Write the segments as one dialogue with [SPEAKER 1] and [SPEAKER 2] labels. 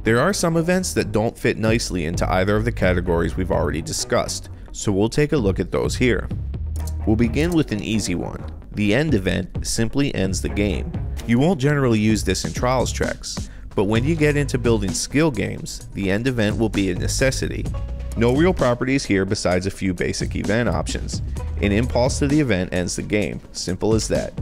[SPEAKER 1] There are some events that don't fit nicely into either of the categories we've already discussed, so we'll take a look at those here. We'll begin with an easy one. The end event simply ends the game. You won't generally use this in trials tracks, but when you get into building skill games, the end event will be a necessity. No real properties here besides a few basic event options. An impulse to the event ends the game, simple as that.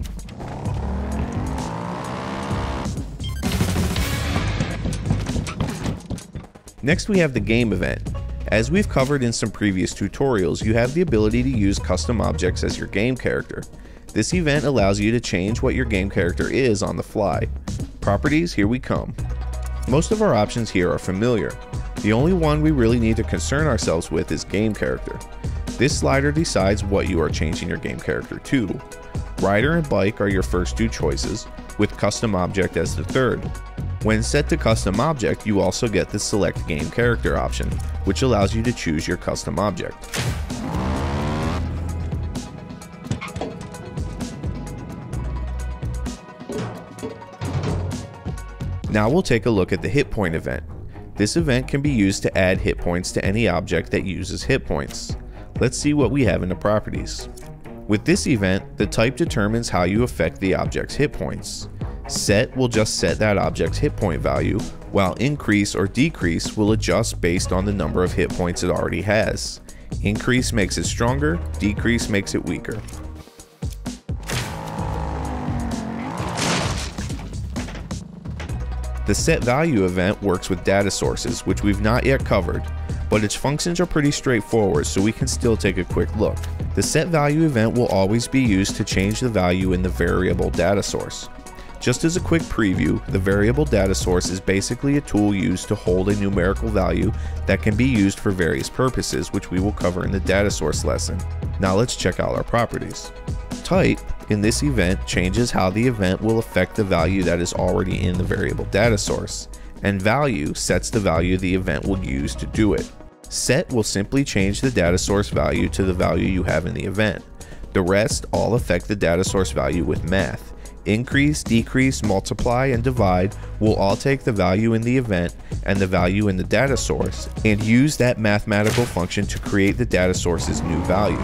[SPEAKER 1] Next we have the game event. As we've covered in some previous tutorials, you have the ability to use custom objects as your game character. This event allows you to change what your game character is on the fly. Properties, here we come. Most of our options here are familiar. The only one we really need to concern ourselves with is game character. This slider decides what you are changing your game character to. Rider and bike are your first two choices, with custom object as the third. When set to custom object, you also get the select game character option, which allows you to choose your custom object. Now we'll take a look at the hit point event. This event can be used to add hit points to any object that uses hit points. Let's see what we have in the properties. With this event, the type determines how you affect the object's hit points. Set will just set that object's hit point value, while increase or decrease will adjust based on the number of hit points it already has. Increase makes it stronger, decrease makes it weaker. The set value event works with data sources, which we've not yet covered, but its functions are pretty straightforward, so we can still take a quick look. The set value event will always be used to change the value in the variable data source. Just as a quick preview, the variable data source is basically a tool used to hold a numerical value that can be used for various purposes, which we will cover in the data source lesson. Now let's check out our properties. Type in this event changes how the event will affect the value that is already in the variable data source, and value sets the value the event will use to do it. Set will simply change the data source value to the value you have in the event. The rest all affect the data source value with math. Increase, decrease, multiply, and divide will all take the value in the event and the value in the data source and use that mathematical function to create the data source's new value.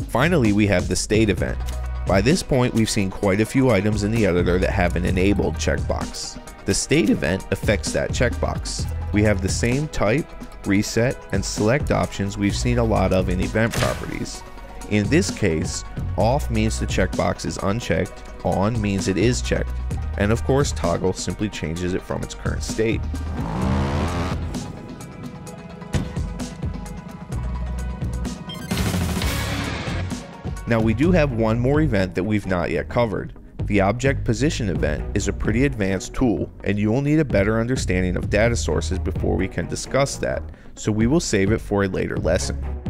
[SPEAKER 1] Finally, we have the state event. By this point, we've seen quite a few items in the editor that have an enabled checkbox. The state event affects that checkbox. We have the same type, reset, and select options we've seen a lot of in event properties. In this case, off means the checkbox is unchecked, on means it is checked, and of course toggle simply changes it from its current state. Now we do have one more event that we've not yet covered. The object position event is a pretty advanced tool, and you will need a better understanding of data sources before we can discuss that, so we will save it for a later lesson.